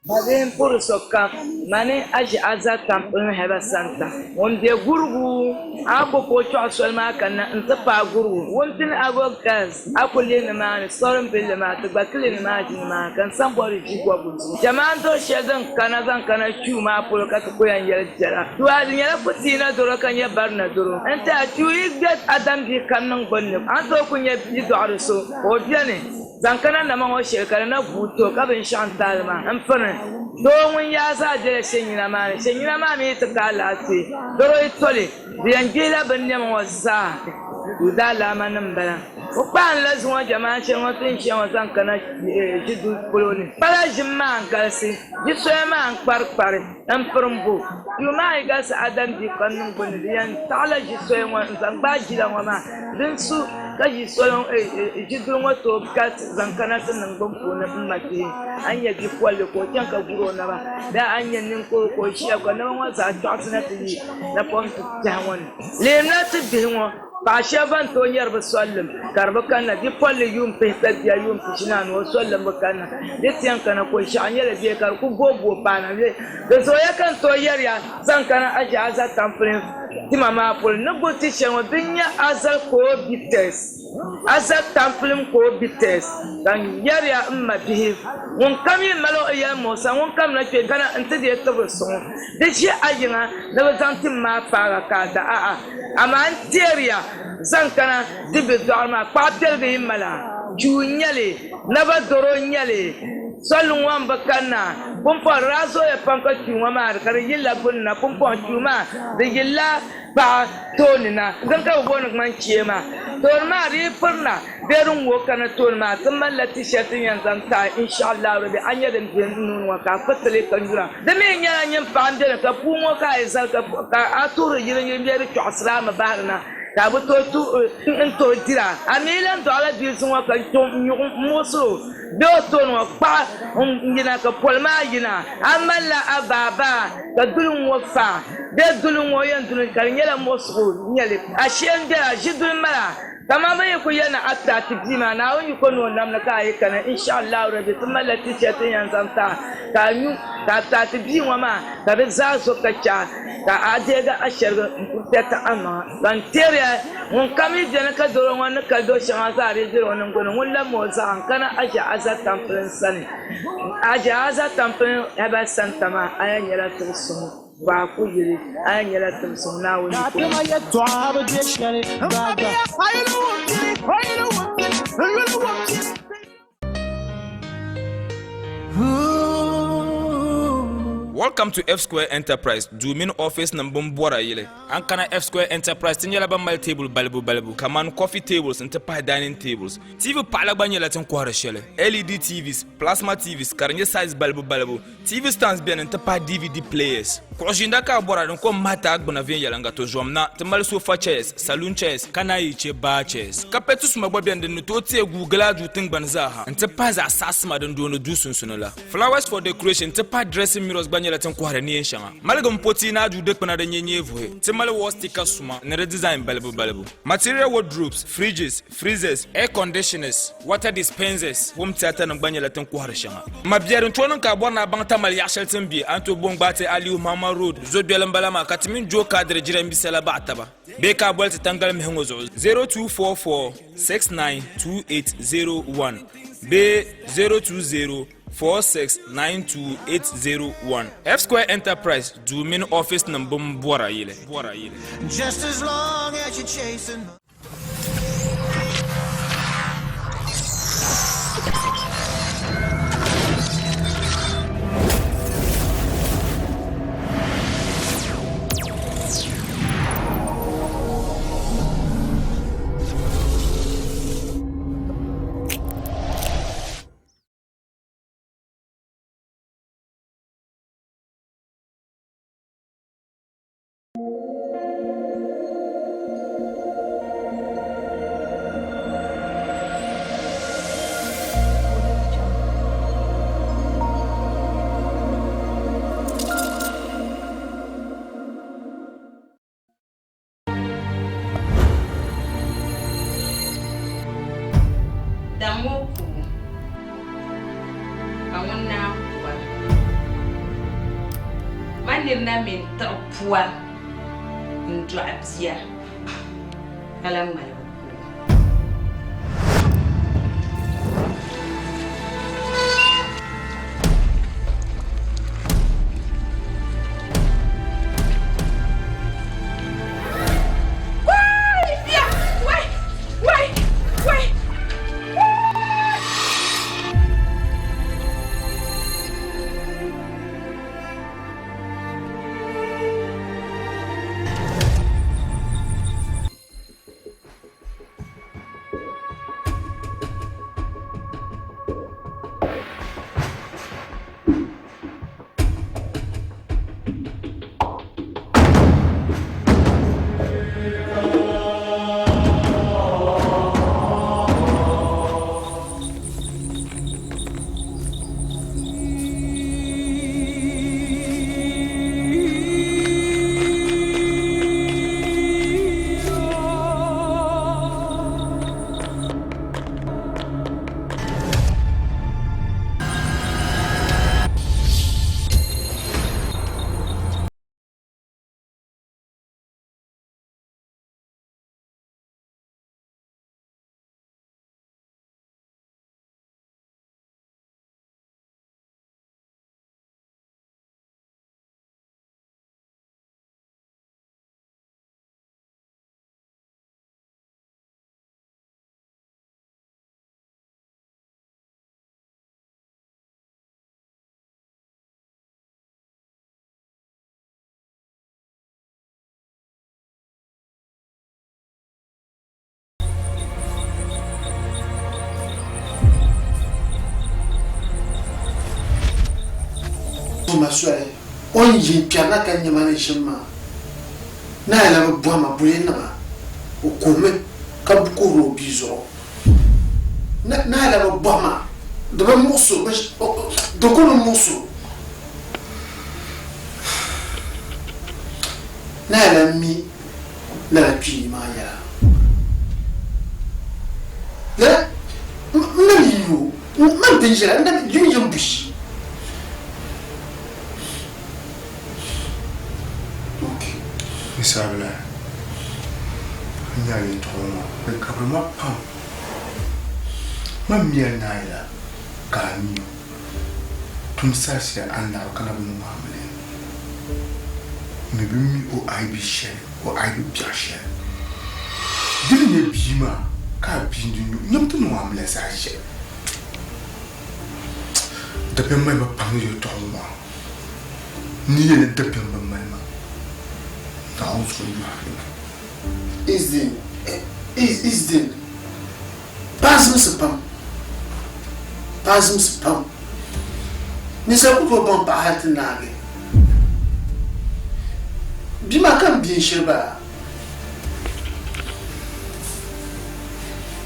Madin pur sokka mani aji azatam un heba santa wonde gurgu ako ko to solma kana ntapa gurgu wontin agokas akule ne mani sorum bil ma to bakile ne ma jin ma kan sambori ji gobu jama'an to shedan kana zan kana chuma pur ka ko yan yel jara to adin yala putina doro kan ya barna doro anta tuyi gat adam bi kannan gonne an to kunya bi do arso o diane zankana na ma shekara na buto ka bin shantal ma an fana do mun ya sa jere shenyina ma mi ta kala ce doro itole biyan gila ban ne ma wasa udala manan bala o pan la zuwa jama'a ce wa tin shi wa zankana jidu koloni bala jimma an kalsi jiso ma an kparkpar an furumbu yuma ga sa adam bi kannun gon biyan tala jiso wa zan ba jila wa ma din su kaji solon jidun wato kat zankana sunan gbonko na mmaki anya bi kwalle ko kyan ka guro na ba da anya nin ko shi ko na wasa tatsu na ti na pontu jawon le na ti bi won ba sheban to yar ba sallam karba kana di kwalle yum pe ta ya yum kishina no sallam ba kana de tiyan kana ko shi anya le bi kar ku gogo bana le da so ya kan to yar ya zankana aja aza tamfrin ti mama pol na goti shenwa binya azal ko bites azal tamplim ko bites dan yariya amma bihi won kami malo ya mosa won kam na ke kana ante de to so de shi ayina da bazantin ma fara ka da a amma anteriya zan kana dibe dorma kwatel de mala junyale na ba doro nyale solun wan bakanna kumpa raso ya panka chuma mar kar yilla bunna kumpa chuma de yilla ba tonina dan ka gonu man chema ton ma ri furna berun wo kana ton ma tsamman lati shatin yanzan ta insha Allah rabbi anya da nun wa ka fatale kanjura da me nya nyen pande ka pumo ka isal ka aturu yirin yin beri to aslama barna ka bu to to dira amilan to ala bi sun wa kan to muso do to no pa ngina ka polma yina amalla ababa ka dulun wafa de dulun woyan dulun kan yela muso nyale ashen da jidul mala kama bai ku yana atta tibima na wani ko no nam na kai kana insha Allah rabbi thumma lati shatin yanzanta ka yu ka ta tibima ma ka da za so kacha ka aje ga ashar ta amma dan tere mun kami jana ka doro wannan ka do shan azare jiro wannan gonin wallan mo za kana aja azat tamfin sani aja azat tamfin eba santama ayan yara tusu ba ku yiri ayan yara tusu na wani ko Welcome to F Square Enterprise. Domin office number bora yele. Ankana F Square Enterprise tinyala ba mal table balbu. Kaman coffee tables and tepa dining tables. TV pala ba nyala tin kwara shele. LED TVs, plasma TVs, karanye size balbu. TV stands bien and tepa DVD players. Krojinda ka bora don ko mata agbona vien yala ngato jomna. Temal sofa chairs, saloon chairs, kanai che bar chairs. Kapetus mabwa bien den to tie Google adu ting banzaha. And tepa za sasma don do no du sunsunola. Flowers for decoration, tepa dressing mirrors banya latin kwara ni enshanga malgam poti na ju dekpana da nyenye vuhe timale wall sticker suma na redesign balbu material wardrobes, fridges, freezers, air conditioners, water dispensers, home theater na banya latin kwara shanga mabiyarin tonon ka bona bangta mal ya shelton bi anto bongbate aliu mama road zodbelan balama katimin jo kadre jiran bisala bataba be ka bolta tangal mehengo zo 0244 692801 B 020 469281 F Square Enterprise Domin office number bora yele just as long as you're chasing Amoku. Amona pua. Manir na min ta pua. Ndo abia. Kala mai. Ma soeur, on y piana quand il m'a chemin. N'a la bois ma brûlée, au commun, comme beaucoup au bison. N'a la bois ma de un morceau, de quoi le morceau? N'a la mis la pile, Maya. Là, même you, même Benjamin, même you, bush. Isabella, il y a les trois, le cablement pam. Ma mia naila, Kani. Tout ça c'est un arbre qu'on a besoin de mais bien au IB cher, au IB bien cher. Dis-le bima, car bien du nous, nous nous amener ça cher. Depuis même pas parler de toi, ni le depuis même. Isdin. Pas spam. Mais ça peut pas paraître nague. Bima kan bien shirba.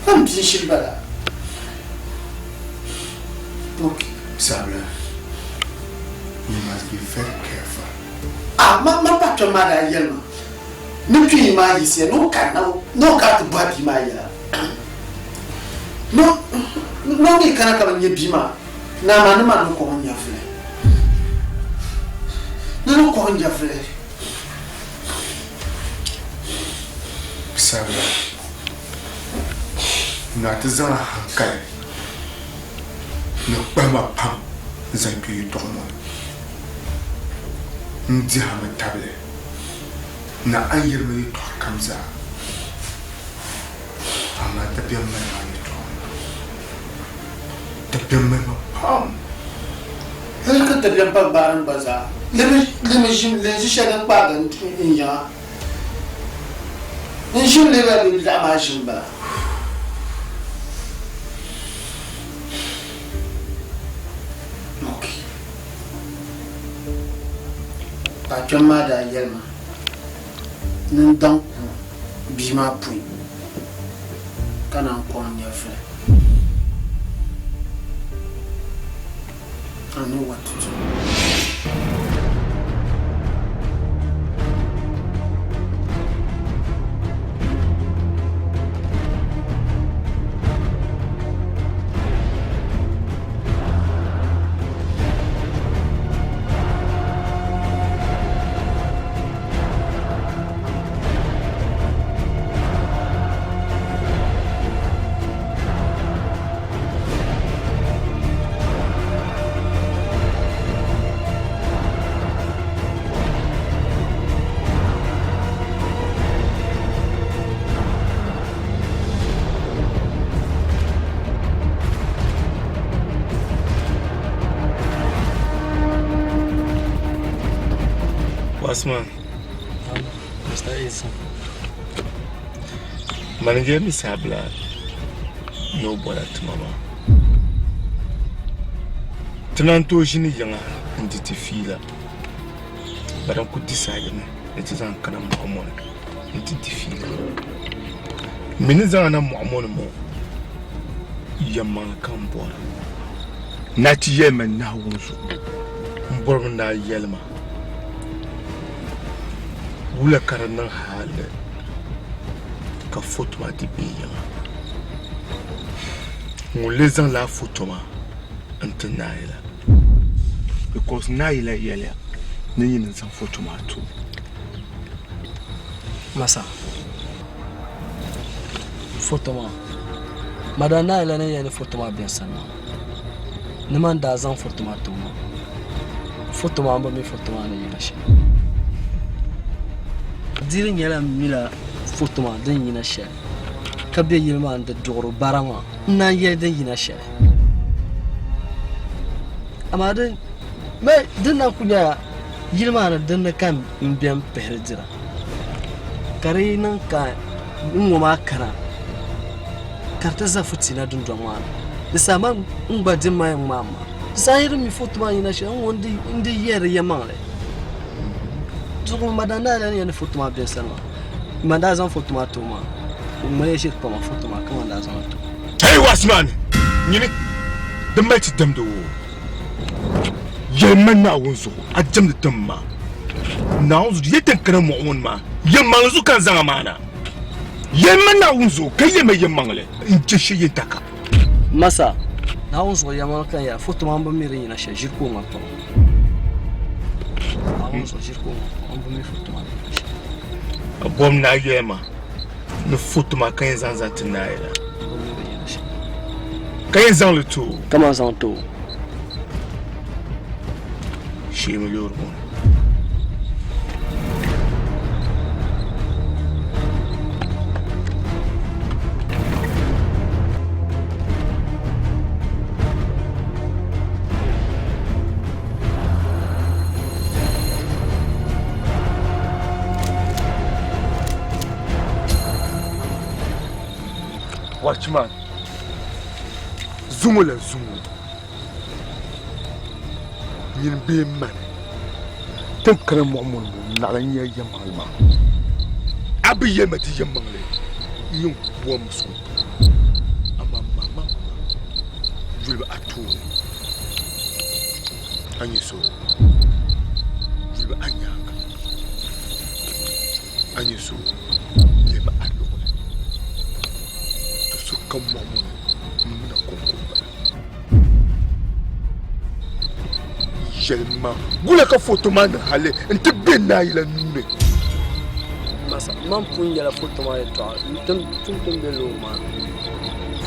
Kan bien shirba. Okay, Sabla. You must be very careful. Ah, ma patron mada yelma. No tu imagine, no cat baby maya. No, me can come in bima. Na man no come your flesh. No come your flesh. Sabla. Not as a hankai. No bama pam, Zanku Tomo. Ndihama tablet. Na ayirme to kamza ama tapiam mai mani to tapiam mai pam Lelka tapiam pa baran baza leme jim le jishana bagan inya njim le ba bi da ma jimba okay pa chama da yelma nous donc bima puis quand encore on y a fait I know what to do. Osman. Mr. Isa. Manager Miss Habla. No bother to mama. Tenanto Jini Yanga and Titifila. But I could decide it is Uncanam Momon and Titifila. Minizana Momono. Yaman Camboa. Not Yemen now. Borna Yelma. Wula karana hale ka fotoma di biya ngulezan la fotoma ante naila because naila yele ni yin san fotoma to Masa. Fotoma. Madana ila ne yani fotoma bien sana. Ne man da zan fotoma to ma. Fotoma amba mi fotoma ne yina shi. Dirin yala mila fotoma den yina shi. Kabe yilma ande dogoro barama. Na ye den yina shi. Amma den me den na kunya yilma na den na kan mbiam perdira. Kare nan ka ngoma kara. Karta za futsina dun dwamana. Isama ngba din mai mama. Zahiru mi fotoma yina shi wondi indi yere yamale. Zuko madana la ni fotoma bien sana. Manda zan fotoma to ma. Umma shi pa ma fotoma kan da zan to. Hey Wasman, nyini the mighty dem do. Yemen na wonso ajam de tamma. Na wonso yeten kana mo won ma. Yemman zu kan zanga mana. Yemen na wonso kayeme yemmangle. Inje shi yetaka. Masa na wonso yamman kan ya fotoma ba mi rina shi jirko ma to. Na wonso jirko ma ba mi fotoma. Abom na yema. No fotoma kan zanza tinaila. Kan zan le to. Comment zan to? Shi me yorbo. Watchman, Zumo la Zumo. Yin be man. Tankara Momon, Nalanya Yamalma. Abi Yemati Yamangle. You worms. Ama Mama. River Atu. And you so. River Anyak. And you so. Lema Atu. Come on, Jelma, gula ka fotoma na hale, nte bena ila nune. Masa, man punya la fotoma ya to, tum belo ma.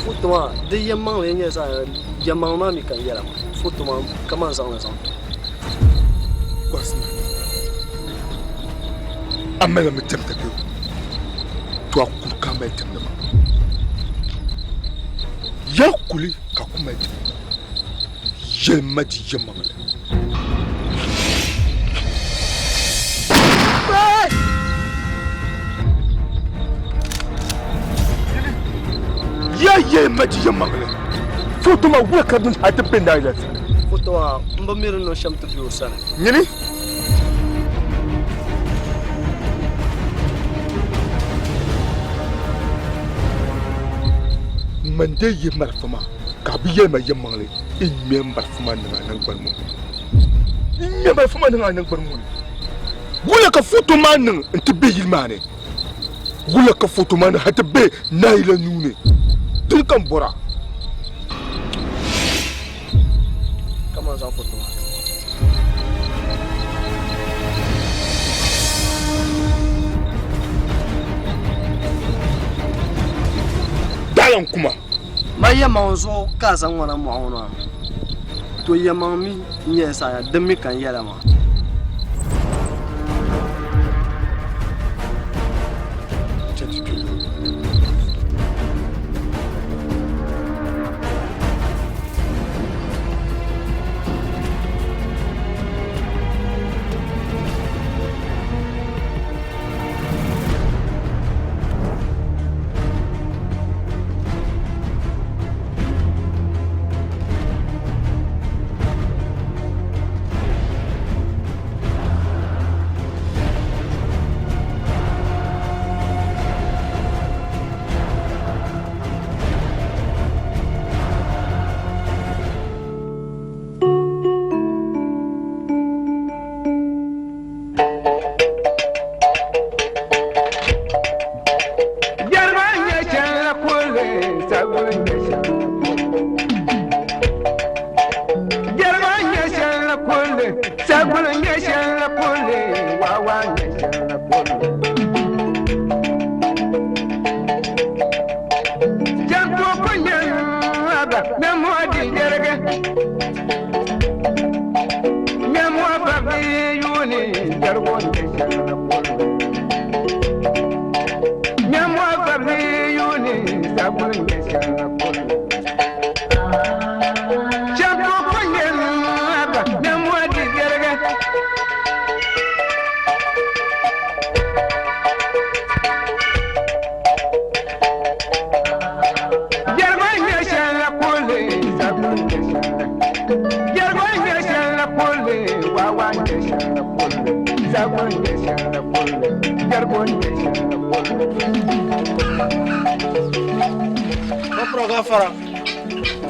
Fotoma, de yamman le nya sa yamman ma mi kan yala ma. Fotoma, comment ça on s'entend? Wasma. Amela me temta ke. Toi ku ka me temta ma. Yakuli kakumeti yemati yemangale yemati yemangale fotoma weka dun hata benda ila Fotoma mbamiru no shamtu biyo sana. nyini Mande ye marfama kabi ye ma yemangale in member fama na nan barmu member fama na nan barmu gula ka foto man nti be yilmane gula ka foto man hata be naila nune dun kan bora Comment ça fotoma? dalan kuma Ma yamman zo ka san wannan mu'auna. To yamman mi ne sa ya dan mi kan yala ma.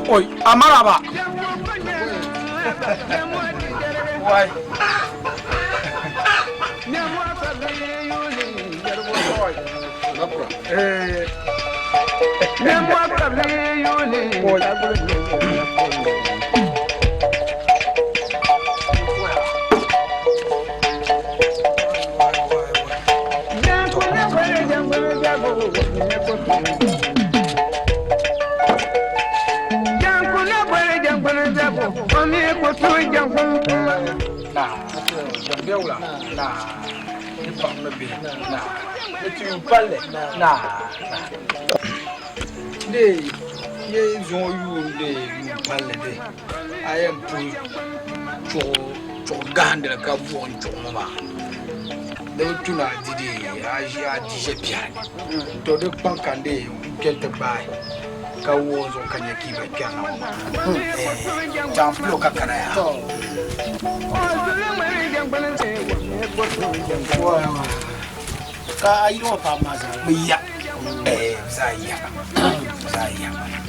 Oi, amaraba. Why?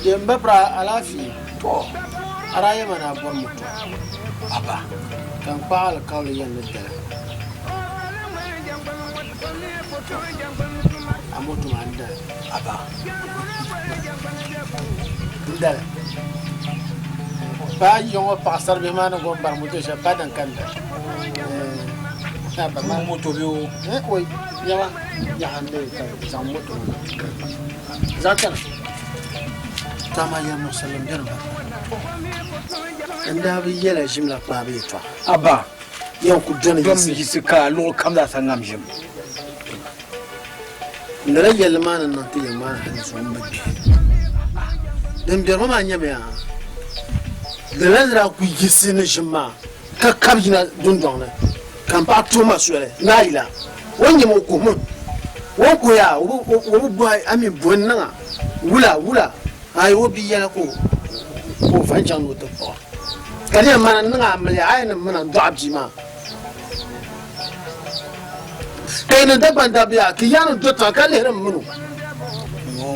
Jembra alafi to araye mana bon mutu aba kan pal kawle yan da amoto manda aba ndal ba yongo pasar be mana go bar mutu sha padan kanda aba ma moto biyo oi yawa ya hande ka moto zakar tama ya musallam jarba anda bi yela jimla pa bi to aba yan ku jona yisi ka lo kam da sangam jim ndara yelma nan to yama han so mbabi dem der ma nya be ya dara ku yisi ne jima ka kabjina dundon na kan pa to masure na ila wonye mo ko mun wo ko ya wo boy ami bonna wula ai wo bi yana ko fancan no to ko kare man nan amle ai nan man do abji ma kai nan da banda biya ki yana do ta kale ran munu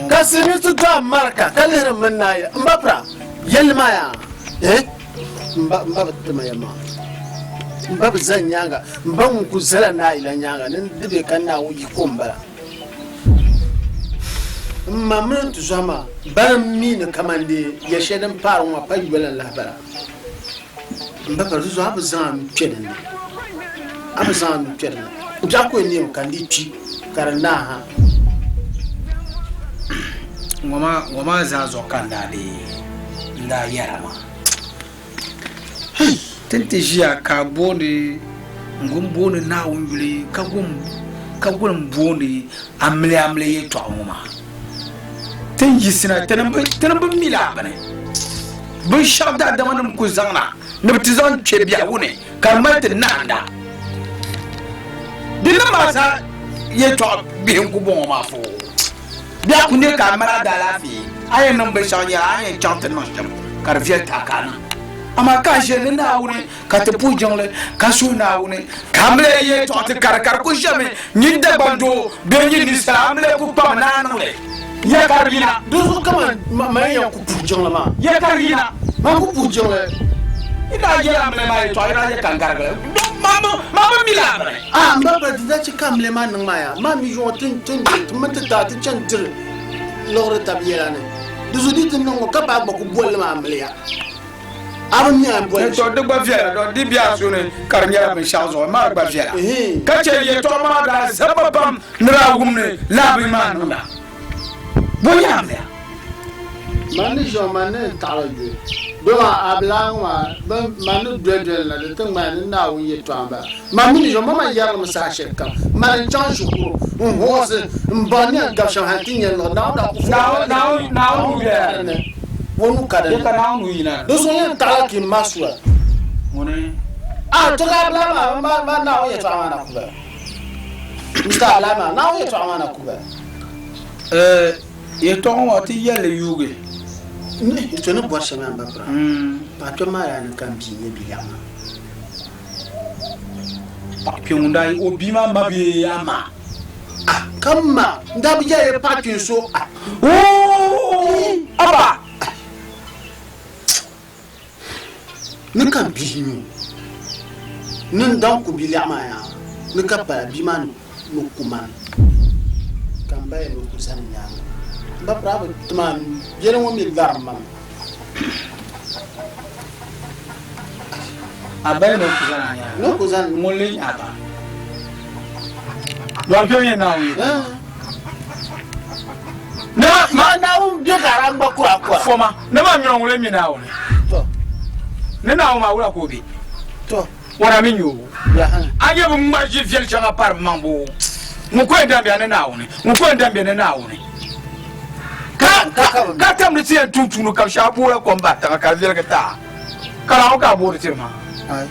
ka sini to da marka kale ran man na ya mbapra yelma ya mba da ma yamma mba zan yanga mba mun ku zala na ila yanga nan dibe kan na wuji kombara mamman tu zama baran mina kamande ya shedan farin wa fayi balan labara mba ba zuwa abu zan kenan abu zan kenan ja ko ne kan di ci karana ha wama za zo kan da da yarama tente jia ka bone ngum bone na wumble ka gum bone amle ye to amuma ten yisina tenam mila bane bun shabda da manum ku zangna ne bitizan chebiya wune karmat nanda dinna masa ye to bihin ku bon ma fo biya ku ne kamara da lafi ayen nan bai shanya ayen chanten no jam karfiya takana ama ka jene na wune ka te pujongle ka su na wune kamle ye to te karkar ku jame ni da bando be ni ni salamle ku pa nanule ya karina dusu kama ma ya ku pujongle ma ya karina ma ku pujongle ina ya amle ma to ina ya kangarga mama milamre mbaba da ci kamle ma nan maya ma mi jo tin mata ta ta chantir lore tabiya ne dusu ditin nan ko ba ku bolle ma amle ya abun ya boy to de gba fiera do di bia so ne karnya be shazo ma gba fiera ka che ye to ma da sababam nra gumne la bi ma nda bo ya me Manager man talagu. Do abla man dredel la de thing man now ye tramba. Manager mama yar masashe kam. Man John shukuru. Was mbanya gasha hatin no now yeah. Wonu kada. Ye kana nu yina. Do so ye talaki maswa. Ngone. To abla ma now ye tramba na kuba. Mr. Alama now ye tramba na kuba. Ye ton wati yele yuge. Tu ne bois chemin babra. Pas que ma ya kan biye bilama. Pa piondai obima mabe ama. Kama ndabiya ye pakin so. Aba. Ne kan biye. Nun dan ku bilama ya. Ne ka pa biman no kuman. Kan ba no kusan ya. Ba bravo tman yere mo mi garma Abai no kuzana ya. no kuzan Mole aba. Wa pyo yen na wi. na bi garamba kwa Foma. Ne ma nyon wole mi na wo. to Ne na wo ma wura ko bi. to Wara mi nyo. ya Anye bu marji fiel changa par mambo. Mu ko ndambe ne na wo ne. Mu ko ndambe ne na wo ne. Ka tam ni tiyan tuntunu ka shabu la combat ka virga ta kala ka bo tirma ai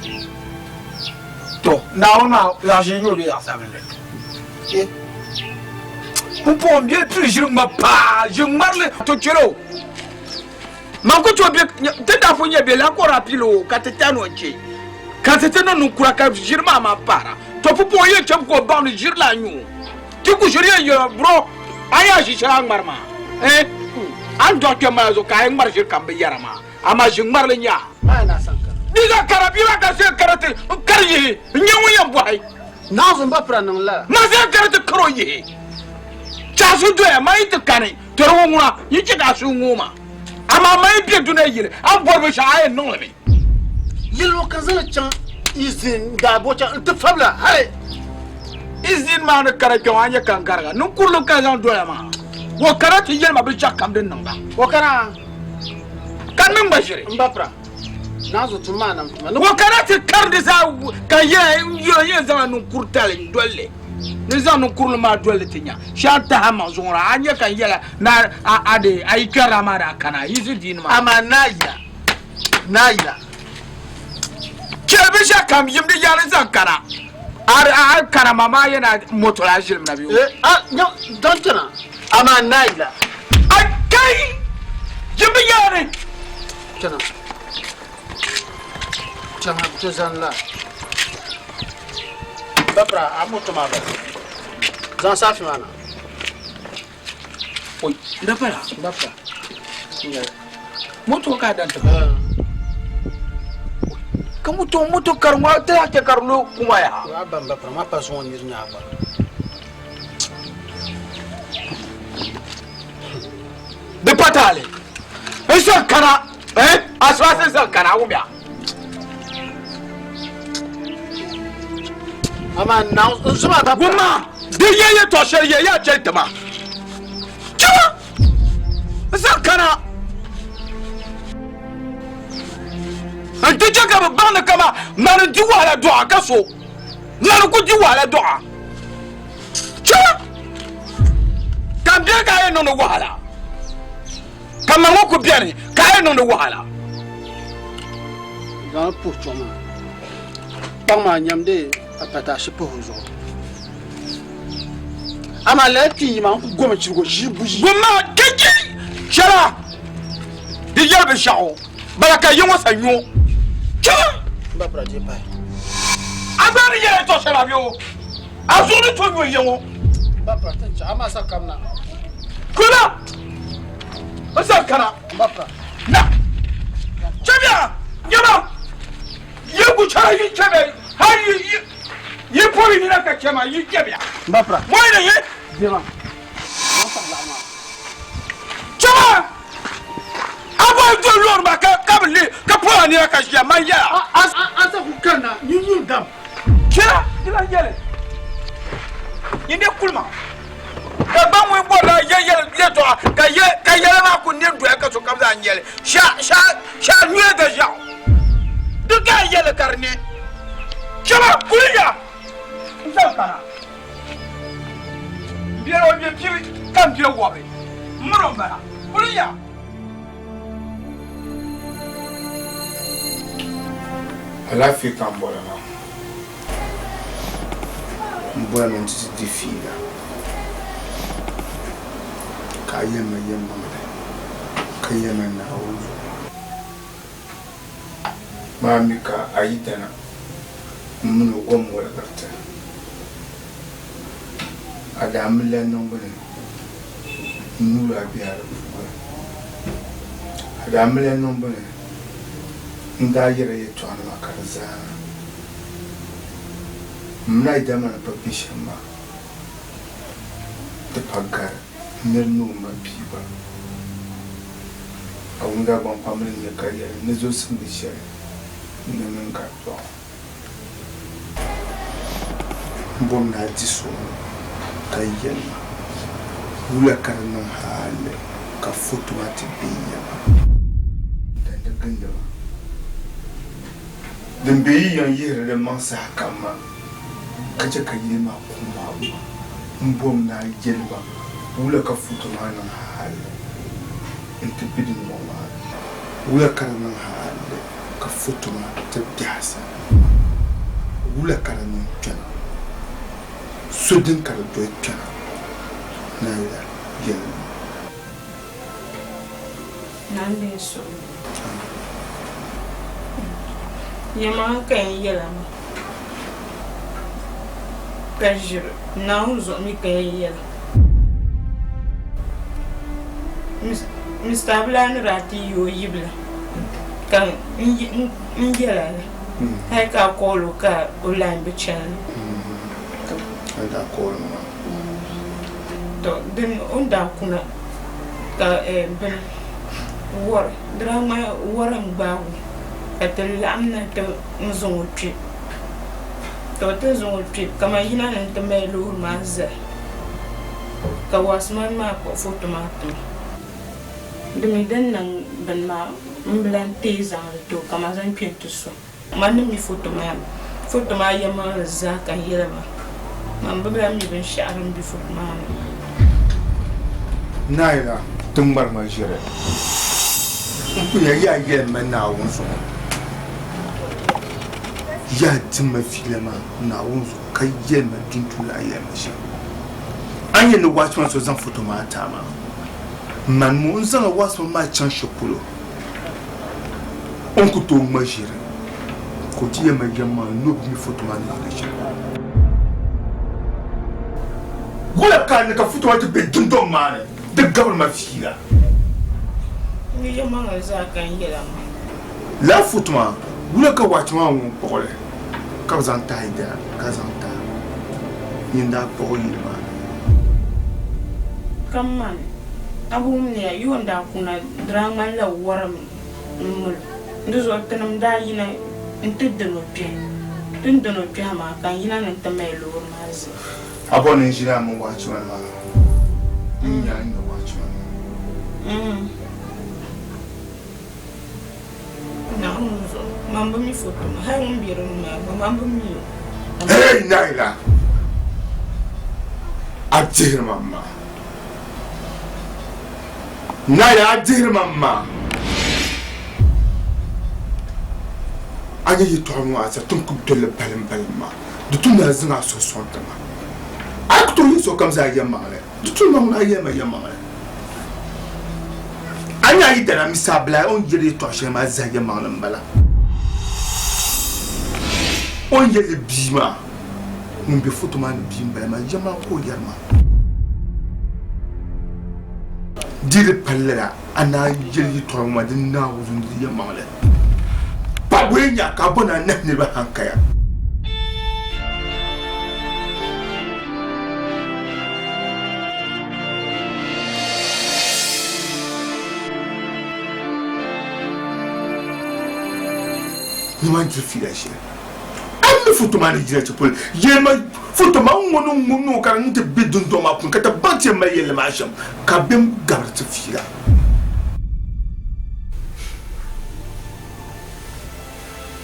to na ona la jinyo bi asamle ku pom bien toujours ma pa je marle to chero ma ko to bi te da fo nye be la ko rapilo ka te tano che ka te tano nu kura ka jirma ma para to popo ye chep ko ba ni jirla nyu ti ku jiri yo bro aya ji chang marma an docteur mazo ka ay marjir kambe yarama ama jingmar le nya ai na sankara diga karabira ka se karate karye nyawu yam boy na zo ba pra non la ma se karate kroye chasu do ya mai to kane to ro ngura yike da su nguma ama mai bi duna yire an borbe sha ay non le yelo kan zala chan izin da bocha te fabla hai izin ma na karate wanya kan garga nun kurlu ka zan do ya ma wo karate yel ma bi chakam den nanga wo kana kan min bashire mbapra na zo tuma na tuma wo karate karde sa ka ye zama nun kurtale dolle ni zama nun kurlu ma dolle tinya shanta ha manzura anya kan yela na ade ay karama da kana yizi din ma ama naila kebe sha kam yimdi yana zan kana ar kana mama yana motola jirim na biyo don tana ama naila akai yimdi yana tana chama tuzan la babra amoto ma ba zan safi mana oi ndapara babra moto ka dan ta ka moto karma ta ke karlo kuma ya abban babra ma paso woni nya ba de patale eso kana aswase sa kana umya ama na zuma ba guma de yeye to shere ya jeltama chama sa kana ante jaga bana kama man di wala do akaso nan ku di wala do chama kan de ga eno no wala kama ngoko biani ka eno no wala dans pour choma tama nyamde apata shipo hozo ama lati ma ku goma chigo jibuji goma keji shara di yabe shawo baraka yongo sanyo cha ba praje pai abani yere to shara bio azuri to yo yongo ba praje ama sakamna kula asa kana bapra na chabia yama yebu chara yi chabe hari yi pori ni na ka chama yi chabia bapra moy na ye dema chama abo do lor ba ka kabli ka pora ni ka shia maya asa ku kana nyunyu dam kira dila yele yinde kulma ka ba mo bo la ye to ka ye ma ku ne do ka so kam Uriya. Alafi kan bɔra na n bɔra na n ti di fiila k'a yɛlɛma yɛlɛma ka yɛlɛma naawulu maa mi ka a yi dana n mini o gɔm wɔlgirti a daa mi lɛn niŋgbuni n nuuri a biɛha di puuni a daa mi lɛn niŋgbuni n daa yɛra yɛltɔɣa nima ka di zaana m na yi dama ni pa bisham maa ti pa gari nir nuu ma bii ba a wundaa gbaŋ pam ni nyɛ ka yɛli ni zo simdi shɛli ni min ka tɔɣa n bɔm naa di so ka yɛlima wula ka di niŋ haali ka foto maa ti bɛ yɛma dandi gindiba din bɛ yi yan yihiri di maŋ saha kam ma ka chɛ ka yili maa ku maa ma n bɔm naa yɛlima wula ka foto maa niŋ haali n ti bɛ di nɔŋ maa wula ka di niŋ haali ka foto maa ti biɛhasa wula ka di niŋ kpɛna so din ka di dɔi kpɛna na yɛlima Nande so. Yama kan yelama. Kajir na uzo mi kan yela. Mr. Blan rati yo yibla. Kan yela. Hai ka kolo ka ulan bichan. Ada kolo ma. To din onda kuna ka ben war drama waran bawo ka lamna ta nzon trip to ta zon trip kama yina nan ta mai lo mazza ka wasman ma ko foto ma to dumi dan nan ban ma mblan teza to kama zan pinto so man mi foto ma yama za ka yelama man babla mi ben sha'aran bi foto ma naira tumbar ma jire ya yɛlima naawuni zuɣu ya dimma filima naawuni zuɣu ka yɛlima duntula a yɛlima shɛm an yɛ ni watchman so zaŋ foto maa taama man mo n zaŋla watchman maa chaŋ shɛpolo n ku tooi ŋma ʒiri ka o ti yɛma yɛm maa nobi mi foto maa niŋdi shɛm wala ka ni ka foto maa ti be dundɔŋ maa ni di gabiri ma fiila ni yama za kan yelama la futuma wula ka watuma won pokole ka zan ta ida ka zan ta yinda poko yilma kamman abum ne yonda kuna drama la waram mul ndizo tanam da yina intidno pe ma kan yina nan ta mai lor mazi abon jira mu watuma ma nya nya watuma mambo mi foto ha mbiro ma mambo mi hey naila ajir mamma naila ajir mamma anya yito mu asa tum ku dole balim ma dutum na zina so sontama akto yiso kam za yamma le dutum ma na yamma le anya yi dara misabla on jiri to shema za yamma nan bala on yele bima mun be foto man bimba ma jama ko yarma dire pallera ana yele to ma din na wuzun di yamma le pa wenya ka bona ne ba hankaya ni man ti filashi foto ma ni jira chapol yema foto ma ngono ka nte bidun to ma kun ka ta banche ma yele ma sham ka bem garta fira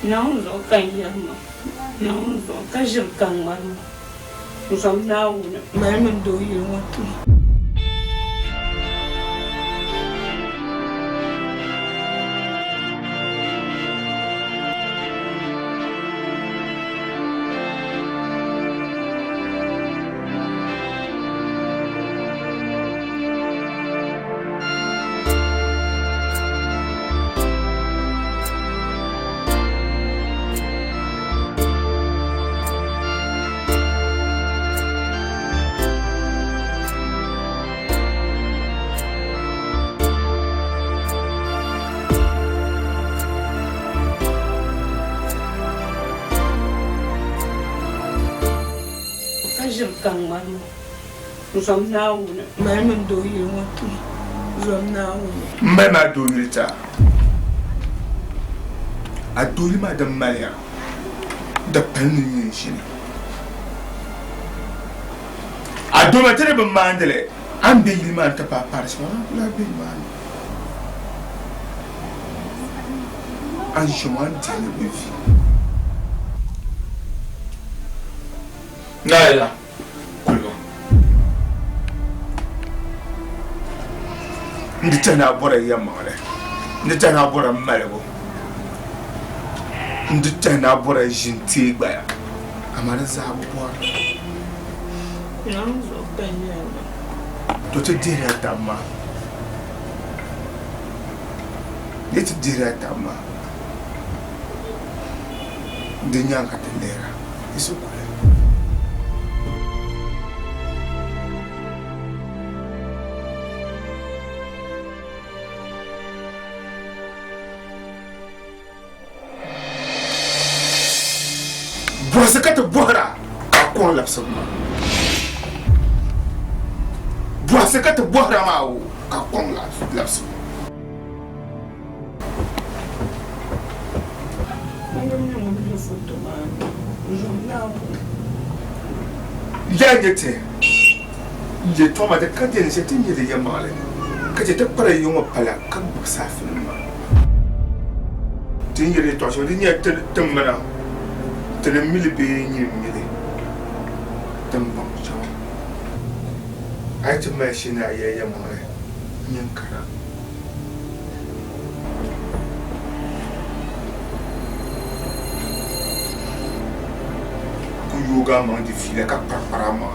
não zo kan yama não zo ka jir kan marma zo na wu ma men do yi wato kang malu. Zom na una. Mai men do yi watu. Zom na una. Mai ma do yi ta. A do yi ma da maya. Da pannin yin shi ne. A do ma tare ban mandale. An be yi ma ta papar shi ma la be ma. An shi ma tare be fi. Naila. Kulwa. Ndi tana bora yamma wala. Ndi tana bora malabo. Ndi tana bora jinti gbaya. Amara za bora. Yanzo penya. To te dire tamma. Ne te dire tamma. Ndi nyanga tendera. Isu kule. Bosa kata bora ka lapsa ma. Bosa kata bora ma o ka lapsa. Yajete. Je toma de kadien je tinye de yamale. Kaje ta para yoma pala kan buksa filma. Tinye de to so dinye temana. Tele mili be mili tambam chaw ay to machine ay yamore nyankara ku yoga man di file ka parama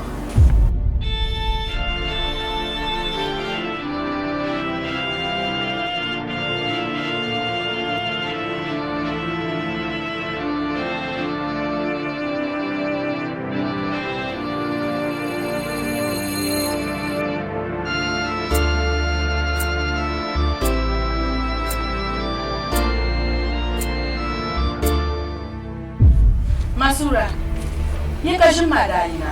Masura, ye kashin madalina.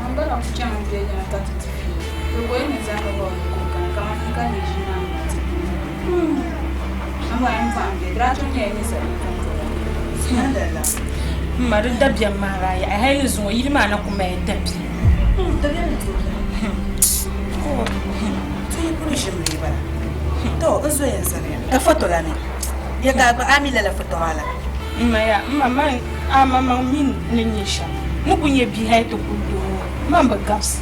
An bara ku can an biya yana ta tafi. To goyi ne za ka ba wani kokana kamar in ka ne shi na mutu. An ba yin fa'am da dratun ya yi nisa ne kan kowa. Sandala. Mari dabiyan maraya a haini zuwa yi ma na kuma ya dabi. Dabiyan da toki. Ko, tun yi kuri shi mai bara. To, in zo yin sarari. Ka fotola ne. Ya ga ba amila la fotola. Maya, mama min ninyisha. Mukunye bi hay to kudo. Mamba gaps.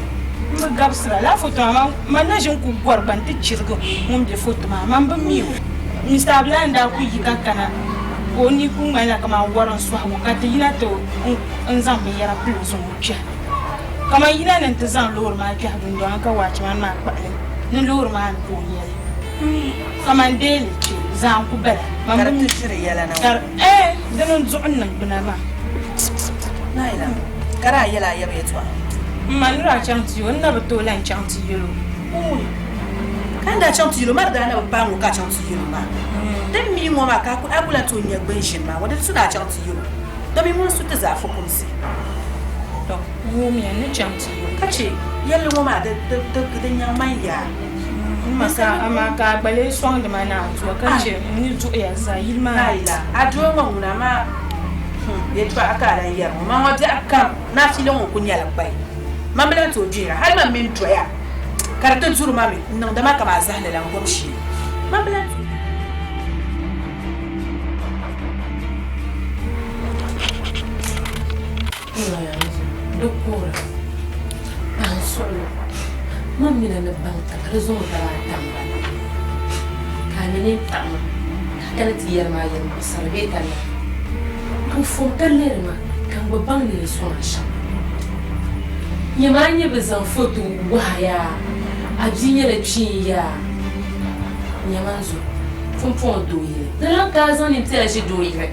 Mamba gaps la photo mama manajin ku gorban ti cirgo. Mum de photo mama mamba miyo. Mr. Blanda ku yika kana. Oni ku ngana kama waran so hawo kata yina to nzam me yara plus on kya. Kama yina nan ta zan lor ma kya dun don aka wace man ma kwale. Ni lor ma an ko yele. Kama ndele ci zan ku bala. Mamba tu shiri yala na. Danon zu'un nan bina ma. Naila. Kara yala ya bai tuwa. Manura chanti yo na bato lan chanti yo. Kan da chanti yo mar da na ba mu ka chanti yo ma. Dan mi mo ma ka ku abula to nya gban shin ma wanda su da chanti yo. Da mi mun su ta zafu kunsi. To, mu mi ne chanti yo. Kace yalla mo ma da gidan ya manya. Masa amaka bale swang de mana to kace ni to ya za yilma. Naila. Adwo nguna ma yetu aka ran yar ma wadi aka na filon ku nyala bai mamela to jira har man min toya karata zuru mami nan da maka ma zahla lan gomshi mamela doktora an solo mamina na banka razo da tamba kamene tamba kana tiyar ma yan sarbe kana kan fontaner ma kan babban ne so na sha yamanya bezan foto waya ajinya da cinya nyamanzo fonfon doye da lan ka zan ni tela shi doye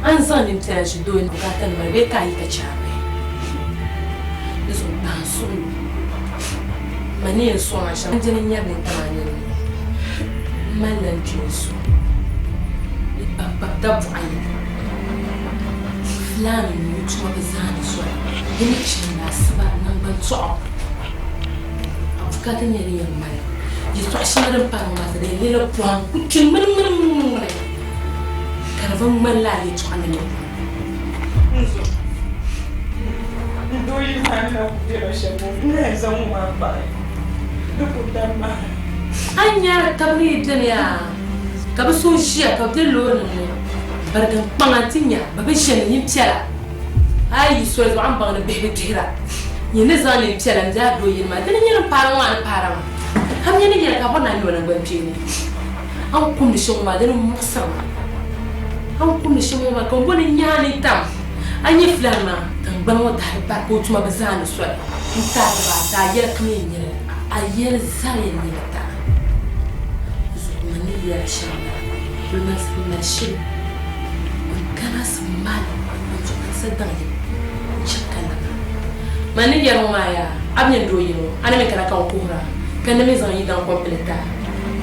an zan ni tela shi doye ka tan ma be kai ka chabe zo ban so mani so na sha jinin yabin tamani mallan jinsu babba dabu ayi fulani ni tuma bazani so yini china saba nan ban so afukata ne ne yamma yi so shimarin pa ma da lele plan kucin mun karvan man la yi tuma ne do yi ma na ku dira shemu ne zan ma ba duk da ma anya tabni dunya ka ba so shi ka de lo ne barkan pangantinya ba be shen yin tiala ai so zo an bangna be be tira ni ne zan yin tiala nda do yin ma dan yin para ham ni ne ka bona ni wala ban tini an kun ni shon ma dan musama an kun ni shon ma ko bona nyani tam anyi flama tan ban wa da ba ko tuma ba zan so ta ba ta yel kmin ni ayel zayen ni ta zumani ya shama بالناس بالماشي كناس مال صدقني شكلنا ما نجي معايا ابني ندوينو انا مكنا كان كورا كان ميزان يدان كومبليتا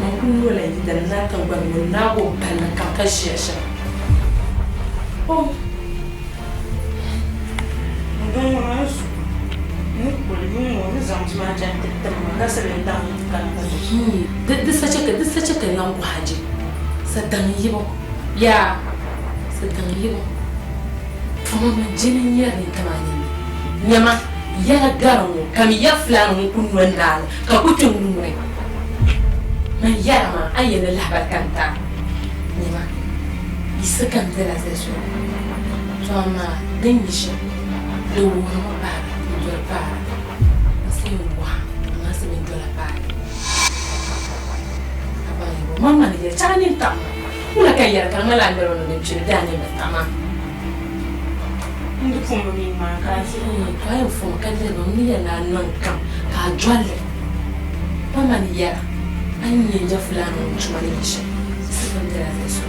ما كل ولا يدان نا كان بنو ناغو بلا كان كشيشه او ندون ناس نقول يوم نزام ما جانت تمام كسر يدان كان دسا شك نانغو حاجه sedang yibo ya sedang yibo kamu menjini ni tamani nyama ya garu kami ya flan kun wandal ka kutung nure man ya ma ayena lahbar kanta nyama isakan dela zeso toma dengisha do no ba do ba assim wa mas me do la ba mama ni cara ni tam una kaya kan mala ndero no dem chiri dani betama ndu fumo mi ma ka si ka fumo kan de no ni na non kam ka jwalle mama ni ya anye ja fulano chuma ni kisha sikondera zeso